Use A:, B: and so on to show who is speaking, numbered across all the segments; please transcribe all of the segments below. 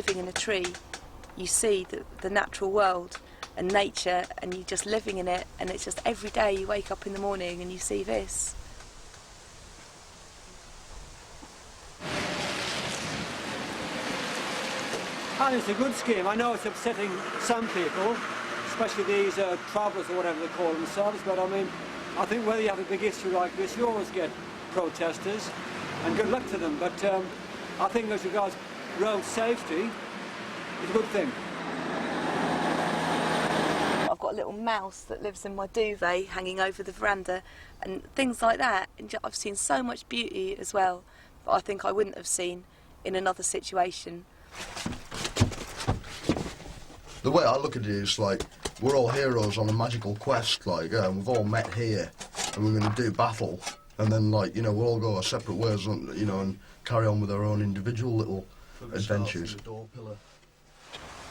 A: living in a tree, you see the natural world and nature, and you're just living in it, and it's just every day you wake up in the morning and you see this.
B: And it's a good scheme. I know it's upsetting some people, especially these travellers or whatever they call themselves, but I mean, I think whether you have a big issue like this, you always get protesters, and good luck to them. But I think as regards road safety, it's a good thing.
A: I've got a little mouse that lives in my duvet hanging over the veranda, and things like that. And I've seen so much beauty as well that I think I wouldn't have seen in another situation.
C: The way I look at it is like, we're all heroes on a magical quest, like, and we've all met here, and we're going to do battle, and then, like, you know, we'll all go our separate ways, you know, and carry on with our own individual little adventures.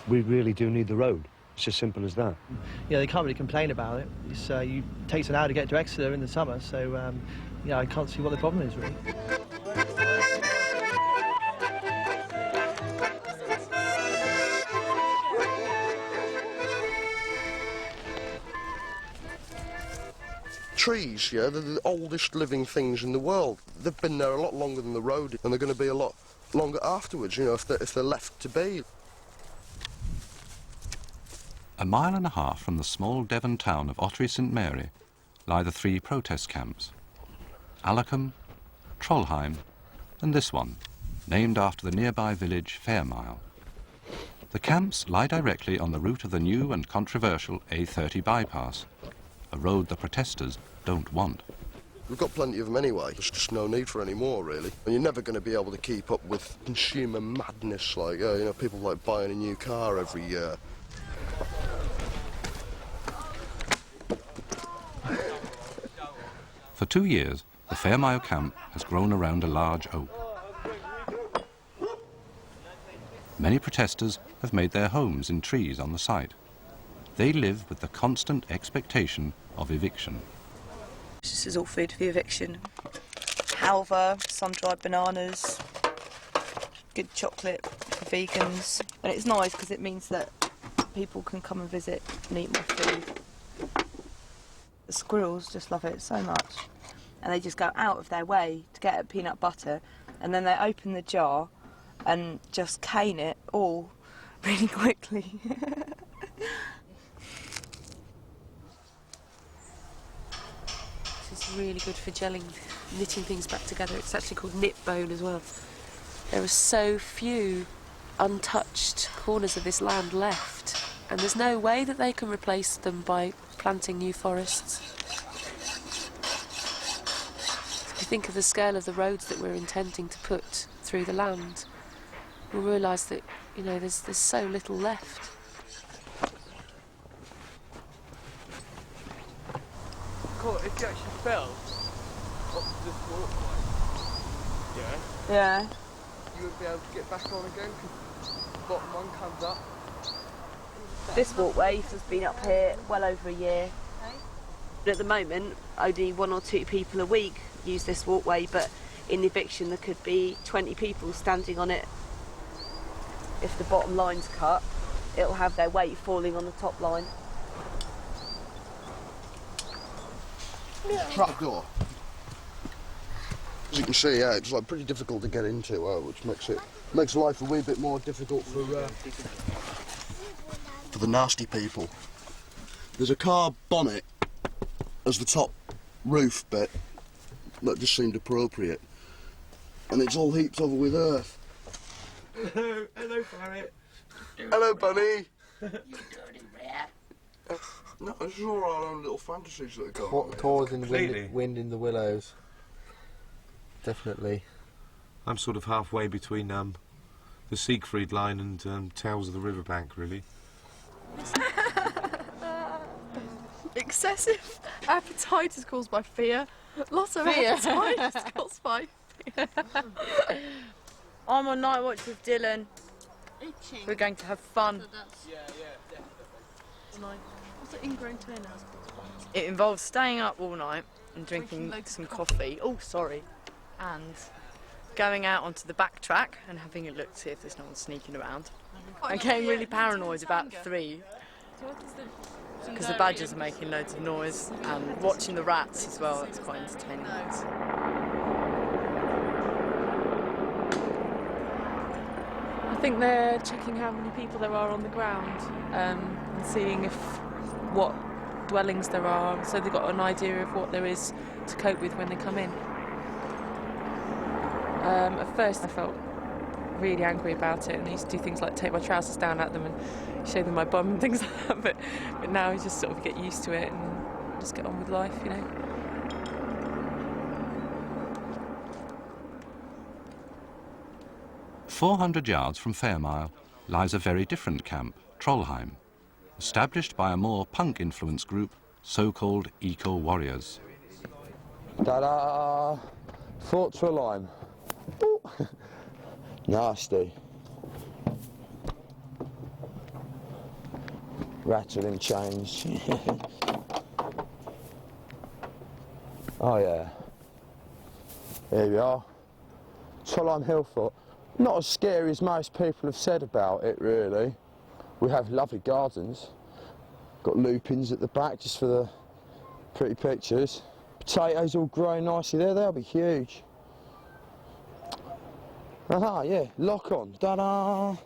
D: We really do need the road. It's as simple as that.
E: Yeah, they can't really complain about it. It takes an hour to get to Exeter in the summer, so, yeah, I can't see what the problem is, really.
C: Trees, yeah, they're the oldest living things in the world. They've been there a lot longer than the road, and they're going to be a lot longer afterwards, you know, if they're left to be.
F: A mile and a half from the small Devon town of Ottery St Mary lie the 3 protest camps: Allacombe, Trollheim and this one, named after the nearby village Fairmile. The camps lie directly on the route of the new and controversial A30 bypass, a road the protesters don't want.
C: We've got plenty of them anyway. There's just no need for any more, really. And you're never going to be able to keep up with consumer madness, like, you know, people like buying a new car every year.
F: For 2 years, the Fairmile camp has grown around a large oak. Many protesters have made their homes in trees on the site. They live with the constant expectation of eviction.
A: This is all food for the eviction. Halva, sun-dried bananas, good chocolate for vegans. And it's nice because it means that people can come and visit and eat my food. The squirrels just love it so much. And they just go out of their way to get at peanut butter, and then they open the jar and just cane it all really quickly. This is really good for gelling, knitting things back together. It's actually called knit bone as well. There are so few untouched corners of this land left, and there's no way that they can replace them by planting new forests. If you think of the scale of the roads that we're intending to put through the land, we'll realise that, you know, there's so little left.
G: Cool, if you actually fell up this walkway,
A: Yeah.
G: you would be able to get back on again because the bottom one comes up.
A: This walkway has been up here well over a year. At the moment, only 1 or 2 people a week use this walkway, but in the eviction there could be 20 people standing on it. If the bottom line's cut, it'll have their weight falling on the top line.
C: Trapdoor. As you can see, yeah, it's like pretty difficult to get into, which makes life a wee bit more difficult for the nasty people. There's a car bonnet as the top roof bit that just seemed appropriate, and it's all heaped over with earth.
G: Hello, Barrett.
C: Hello, Bunny.
H: You dirty rat.
C: No, this is all our own little fantasies that go on.
I: Tours in the wind in the willows. Definitely.
J: I'm sort of halfway between the Siegfried line and Tales of the Riverbank, really.
K: Excessive appetite is caused by fear. Lots of appetite is caused by fear.
L: I'm on night watch with Dylan.
K: Itching.
L: We're going to have fun.
K: So yeah, definitely. What's it ingrown toenails?
L: It involves staying up all night and drinking some coffee. Oh, sorry. And going out onto the back track and having a look to see if there's no one sneaking around. I'm getting really paranoid about 3 because the badgers are making loads of noise, and watching the rats as well, it's quite entertaining.
M: I think they're checking how many people there are on the ground and seeing what dwellings there are, so they've got an idea of what there is to cope with when they come in. At first I felt really angry about it, and I used to do things like take my trousers down at them and show them my bum and things like that, but now I just sort of get used to it and just get on with life, you know.
F: "400 yards from Fairmile lies a very different camp, Trollheim, established by a more punk-influenced group, so-called eco-warriors.
I: Ta-da! Fort Trollheim. Ooh. Nasty. Rattling chains. Oh yeah. Here we are. Trollheim Hill Fort. Not as scary as most people have said about it, really. We have lovely gardens. Got lupins at the back just for the pretty pictures. Potatoes all growing nicely there, they'll be huge. Aha, yeah, lock on, ta-da!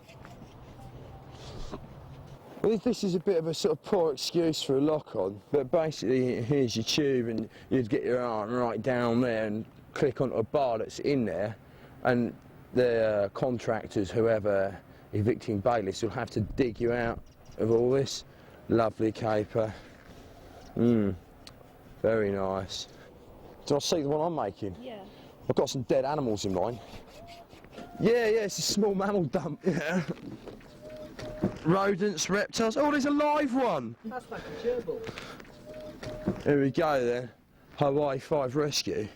I: Well, this is a bit of a sort of poor excuse for a lock on, but basically here's your tube and you'd get your arm right down there and click onto a bar that's in there, and the contractors, whoever evicting bailiffs, will have to dig you out of all this. Lovely caper. Very nice. Did I see the one I'm making?
M: Yeah.
I: I've got some dead animals in mine. Yeah, it's a small mammal dump, yeah. Rodents, reptiles. Oh, there's a live one.
E: That's like a gerbil.
I: Here we go then. Hawaii 5 rescue.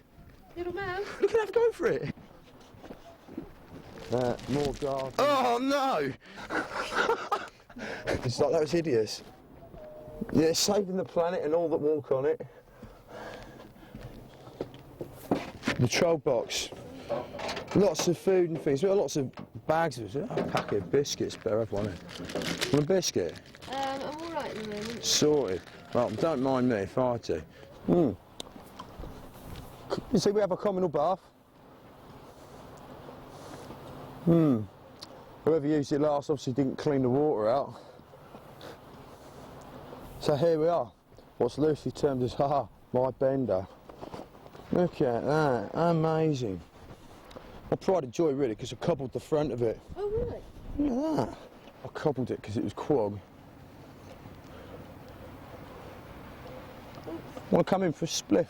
M: Little mouse.
I: You can have a go for it. More garden. Oh no! It's like that was hideous. Yeah, saving the planet and all that walk on it. The troll box. Lots of food and things. We've got lots of bags of it. A packet of biscuits, better have one. Want a biscuit?
M: I'm alright at the moment.
I: Sorted. Well, don't mind me if I do. You see, we have a communal bath. Whoever used it last obviously didn't clean the water out. So here we are. What's loosely termed as, my bender. Look at that, amazing. My pride and joy really, because I cobbled the front of it.
M: Oh really?
I: Look at that. I cobbled it because it was quag. Want to come in for a spliff?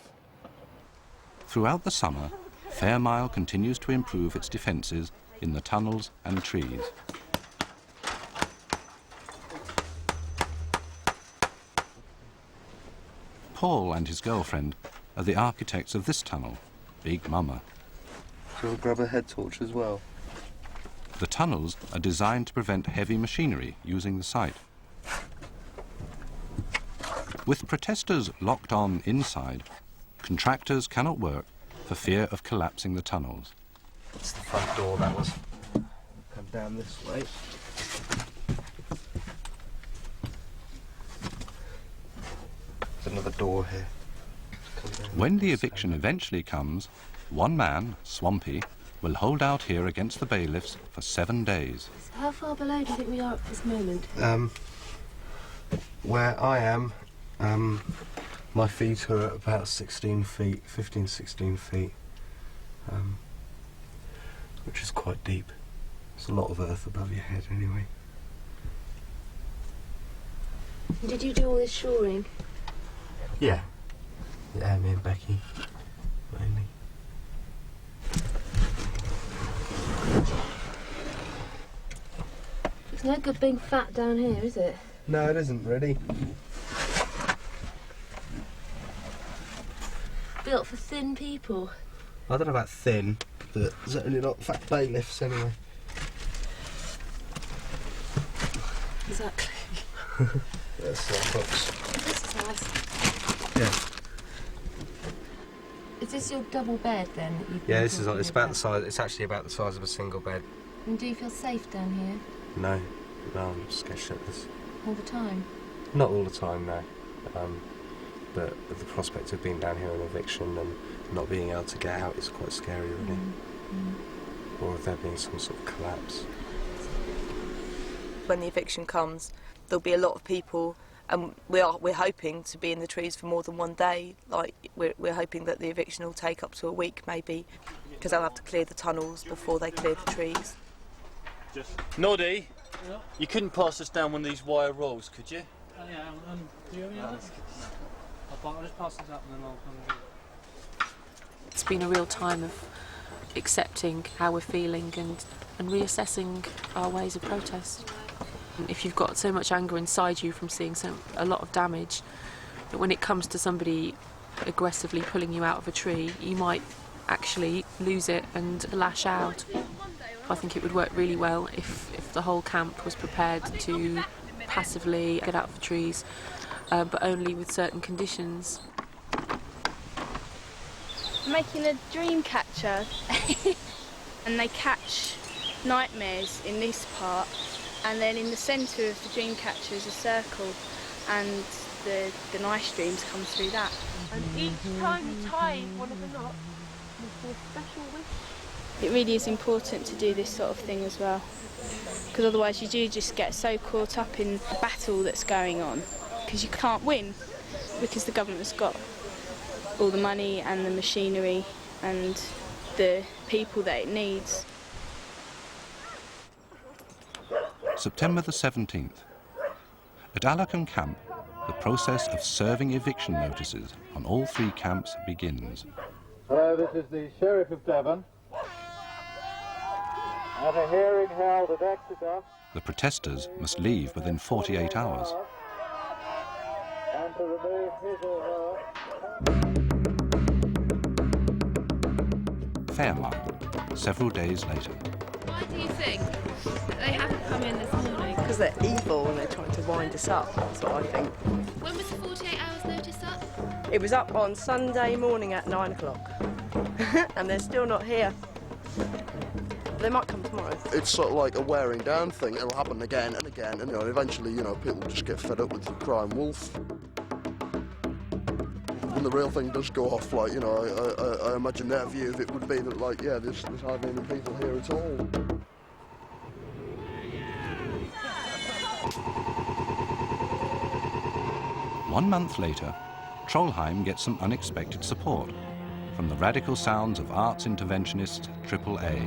F: Throughout the summer, Fairmile continues to improve its defences in the tunnels and trees. Paul and his girlfriend are the architects of this tunnel, Big Mama.
N: So we'll grab a head torch as well.
F: The tunnels are designed to prevent heavy machinery using the site. With protesters locked on inside, contractors cannot work for fear of collapsing the tunnels.
N: That's the front door, that was. Come down this way. There's another door here.
F: When the eviction eventually comes, one man, Swampy, will hold out here against the bailiffs for 7 days.
M: So how far below do you think we are at this moment?
N: Where I am, my feet are at about 16 feet, 15, 16 feet, which is quite deep. There's a lot of earth above your head anyway.
M: Did you do all this shoring?
N: Yeah. Yeah, me and Becky, mainly.
M: It's no good being fat down here, is it?
N: No, it isn't really.
M: Built for thin people.
N: I don't know about thin, but certainly not fat bailiffs anyway.
M: Exactly.
N: That's that box.
M: This is nice.
N: Yeah.
O: Is this your double bed then? That you've
N: Yeah,
O: been
N: this is.
O: talking
N: It's about
O: about?
N: the size. It's actually about the size of a single bed.
O: And do you feel safe down here
N: No, I'm just scared shitless.
O: all the time?
N: Not all the time, no. But the prospect of being down here in eviction and not being able to get out is quite scary, really. Or of there being some sort of collapse.
A: When the eviction comes, there'll be a lot of people, and we're hoping to be in the trees for more than one day. Like we're hoping that the eviction will take up to a week, maybe, because they'll have to clear the tunnels before they clear the trees.
P: Noddy, you couldn't pass us down one of these wire rolls, could you?
Q: Yeah, do you have any others? I'll just pass this up and then I'll come and
M: It's been a real time of accepting how we're feeling and reassessing our ways of protest. If you've got so much anger inside you from seeing a lot of damage, that when it comes to somebody aggressively pulling you out of a tree, you might actually lose it and lash out. I think it would work really well if the whole camp was prepared to passively get out of the trees, but only with certain conditions.
R: Making a dream catcher and they catch nightmares in this part, and then in the centre of the dream catcher is a circle and the nice dreams come through that.
K: And each time you tie one of the knots, you do a special wish.
R: It really is important to do this sort of thing as well, because otherwise you do just get so caught up in the battle that's going on, because you can't win, because the government's got all the money and the machinery and the people that it needs.
F: September the 17th. At Alacombe Camp, the process of serving eviction notices on all three camps begins.
S: Hello, this is the Sheriff of Devon. At a hearing held at Exeter.
F: The protesters must leave within 48 hours.
S: And to remove his or her.
F: Fairmile, several days later.
K: Why do you think that they haven't come in this morning?
L: Because they're evil and they're trying to wind us up, that's what I think.
K: When was the 48 hours notice up?
L: It was up on Sunday morning at 9 o'clock. And they're still not here. They might come tomorrow.
C: It's sort of like a wearing down thing. It'll happen again and again, and eventually, people just get fed up with the crying wolf. When the real thing does go off, I imagine their view of it would be that, there's hardly any people here at all.
F: One month later, Trollheim gets some unexpected support from the radical sounds of arts interventionist AAA.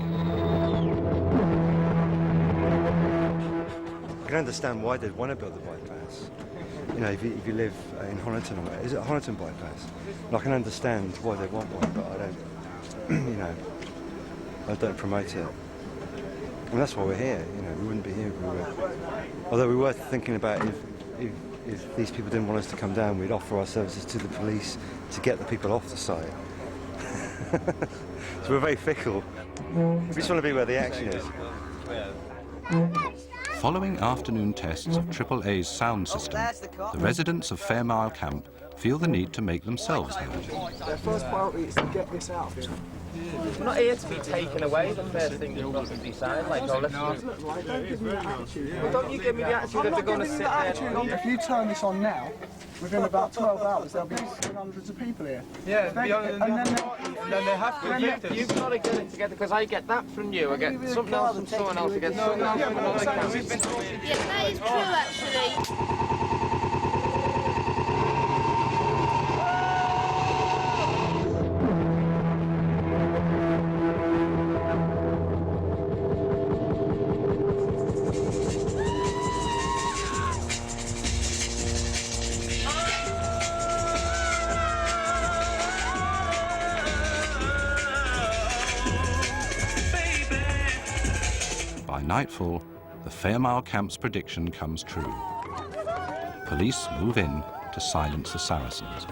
D: I can understand why they'd want to build the bypass. If you live in Honiton, is it Honiton bypass? And I can understand why they want one, but I don't, I don't promote it. And that's why we're here. We wouldn't be here if we were. Although we were thinking about if these people didn't want us to come down, we'd offer our services to the police to get the people off the site. So we're very fickle. We just want to be where the action is.
F: Following afternoon tests of AAA's sound system, the residents of Fairmile Camp feel the need to make themselves heard.
T: Their first priority is to get this out of here.
U: We're not here to be taken away. The first thing you've got to be saying, let's
T: Don't give me that attitude.
U: Well, don't you give me the attitude that they're going to sit there.
T: If you turn this on now, within about 12 hours, there'll be hundreds of people here.
U: Yeah, and then they have to. You've got to get it together, because I get that from you. I get something else from someone else. I get something else from another account.
K: Yeah, that is true, actually.
F: By nightfall, the Fairmile Camp's prediction comes true. Police move in to silence the Saracens.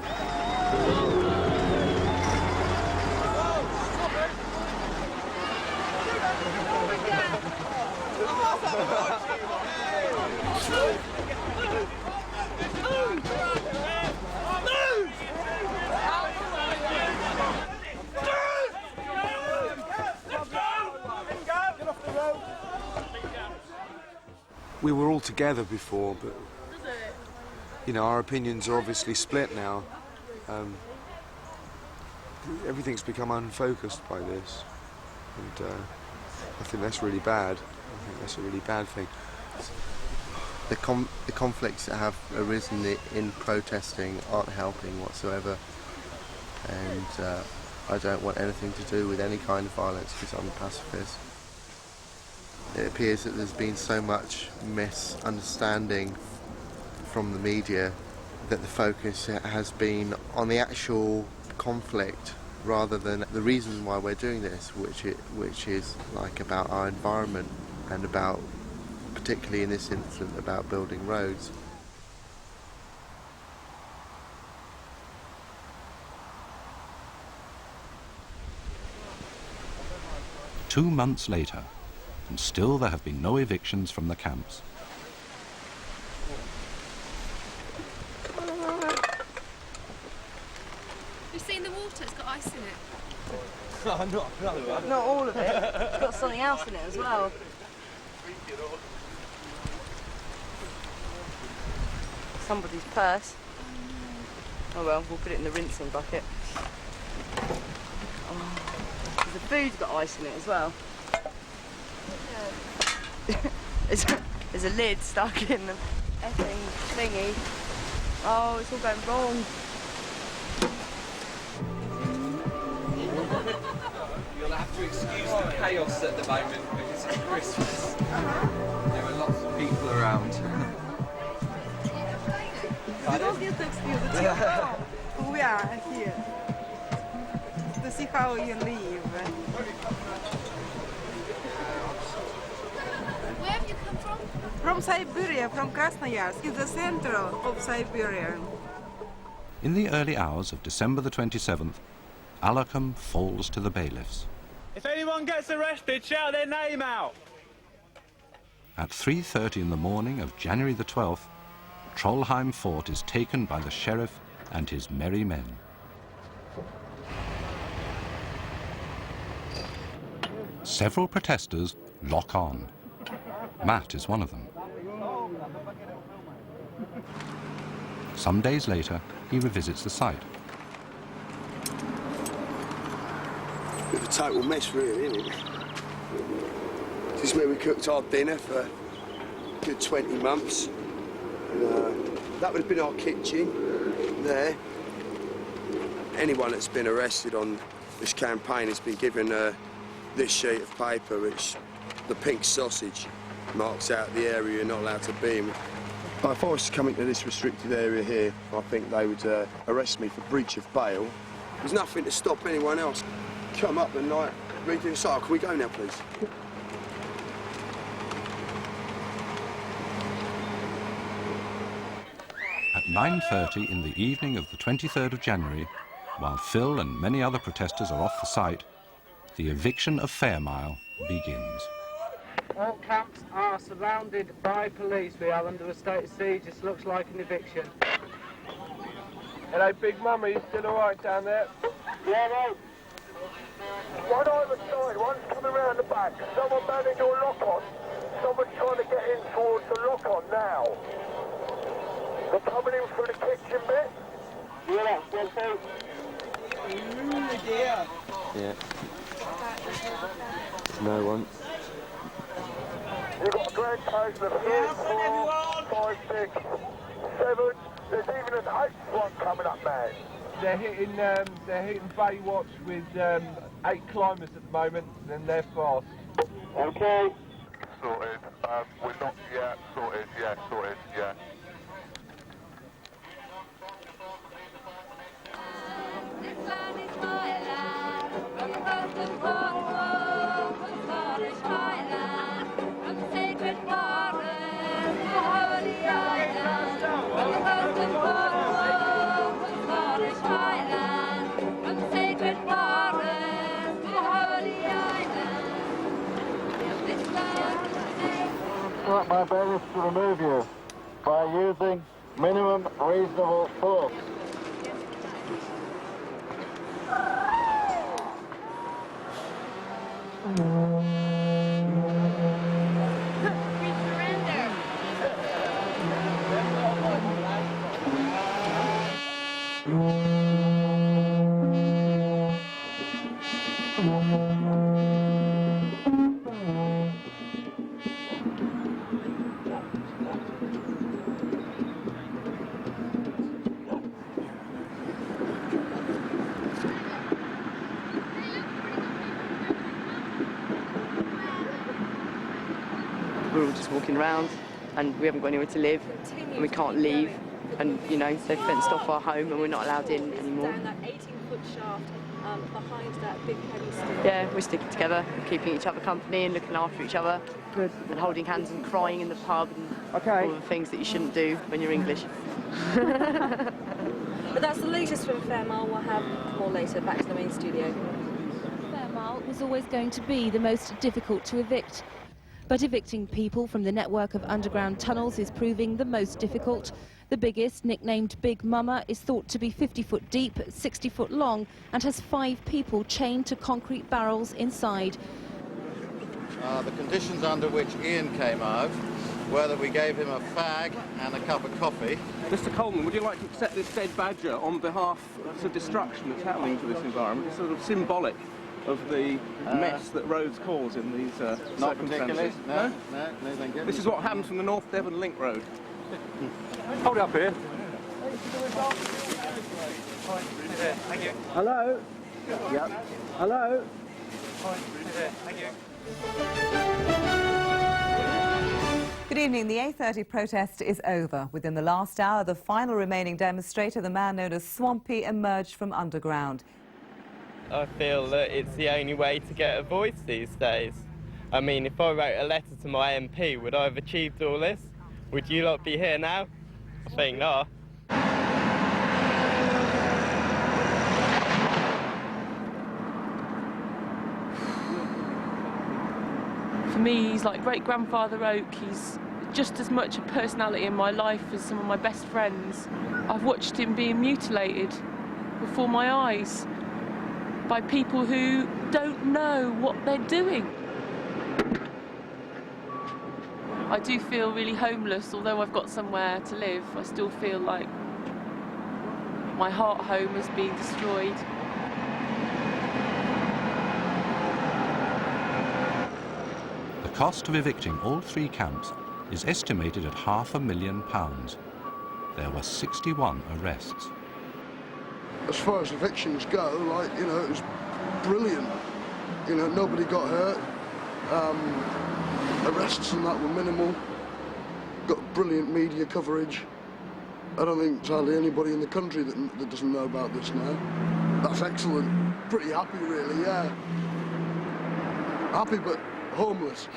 J: we were all together before, but you know, our opinions are obviously split now. Everything's become unfocused by this, and I think that's really bad. I think that's a really bad thing.
B: The conflicts that have arisen in protesting aren't helping whatsoever, and I don't want anything to do with any kind of violence because I'm a pacifist. It appears that there's been so much misunderstanding from the media that the focus has been on the actual conflict rather than the reason why we're doing this, which is like about our environment and about, particularly in this incident, about building roads.
F: Two months later, and still there have been no evictions from the camps.
K: You've seen the water, it's got ice in it.
A: Not all of it. It's got something else in it as well. Somebody's purse. Oh well, we'll put it in the rinsing bucket. Oh, the food's got ice in it as well. There's a lid stuck in the effing thingy. Oh, it's all going wrong.
V: You'll have to excuse the chaos at the moment because it's Christmas. There are lots of people around.
W: You don't need to excuse it. We are here to see how you live.
K: Where have you come from?
W: From Siberia, from Krasnoyarsk, in the center of Siberia.
F: In the early hours of December the 27th, Alarcom falls to the bailiffs.
G: If anyone gets arrested, shout their name out.
F: At 3:30 in the morning of January the 12th, Trollheim Fort is taken by the sheriff and his merry men. Several protesters lock on. Matt is one of them. Some days later, he revisits the site.
I: Bit of a total mess, really, isn't it? This is where we cooked our dinner for a good 20 months. That would have been our kitchen there. Anyone that's been arrested on this campaign has been given this sheet of paper, which the pink sausage marks out the area you're not allowed to be in. If I was to come into this restricted area here, I think they would arrest me for breach of bail. There's nothing to stop anyone else. Come up and like read this. Oh, can we go now, please?
F: At 9:30 in the evening of the 23rd of January, while Phil and many other protesters are off the site, the eviction of Fairmile begins.
U: All camps are surrounded by police. We are under a state of siege. This looks like an eviction.
S: Hello, Big Mama, you still alright down there? Yeah, mate. One either side, one's coming round the back. Someone manning your lock-on. Someone's trying to get in towards the lock-on now. They're coming in through the kitchen bit. Yeah, that's it.
B: Yeah. No one.
S: You've got a grand total of 3, 4, 5, 6, 7. There's even an 8th one coming up, man.
U: They're hitting Baywatch with 8 climbers at the moment, and they're fast.
S: Okay. Sorted. We're not yet sorted. Yeah, sorted. Yeah. My bailiff to remove you by using minimum reasonable force.
R: We surrender.
L: We're all just walking around and we haven't got anywhere to live and we can't leave, and you know, they've fenced off our home and we're not allowed in anymore.
E: Down that 18-foot shaft behind that big heavy stone.
L: Yeah, we're sticking together, keeping each other company and looking after each other. Good. And holding hands and crying in the pub and all the things that you shouldn't do when you're English.
E: But that's the latest from Fairmile. We'll have more later. Back to the main studio.
H: Fairmile was always going to be the most difficult to evict. But evicting people from the network of underground tunnels is proving the most difficult. The biggest, nicknamed Big Mama, is thought to be 50 foot deep, 60 foot long, and has 5 people chained to concrete barrels inside.
O: The conditions under which Ian came out were that we gave him a fag and a cup of coffee.
X: Mr. Coleman, would you like to accept this dead badger on behalf of the destruction that's happening to this environment? It's sort of symbolic of the mess that roads cause in these
O: Not
X: circumstances.
O: particularly. No, thank you.
X: This is what happens from the North Devon Link Road. Hold it up here.
Q: Thank you.
X: Hello? Yep. Hello?
Q: Thank you.
Y: Good evening. The 8:30 protest is over. Within the last hour, the final remaining demonstrator, the man known as Swampy, emerged from underground.
Z: I feel that it's the only way to get a voice these days. I mean, if I wrote a letter to my MP, would I have achieved all this? Would you lot be here now? I think not.
M: For me, he's like great-grandfather Oak. He's just as much a personality in my life as some of my best friends. I've watched him being mutilated before my eyes by people who don't know what they're doing. I do feel really homeless, although I've got somewhere to live. I still feel like my heart home has been destroyed.
F: The cost of evicting all 3 camps is estimated at £500,000. There were 61 arrests.
C: As far as evictions go, like, you know, it was brilliant. You know, nobody got hurt. Arrests and that were minimal. Got brilliant media coverage. I don't think there's hardly anybody in the country that doesn't know about this now. That's excellent. Pretty happy, really, yeah. Happy but homeless.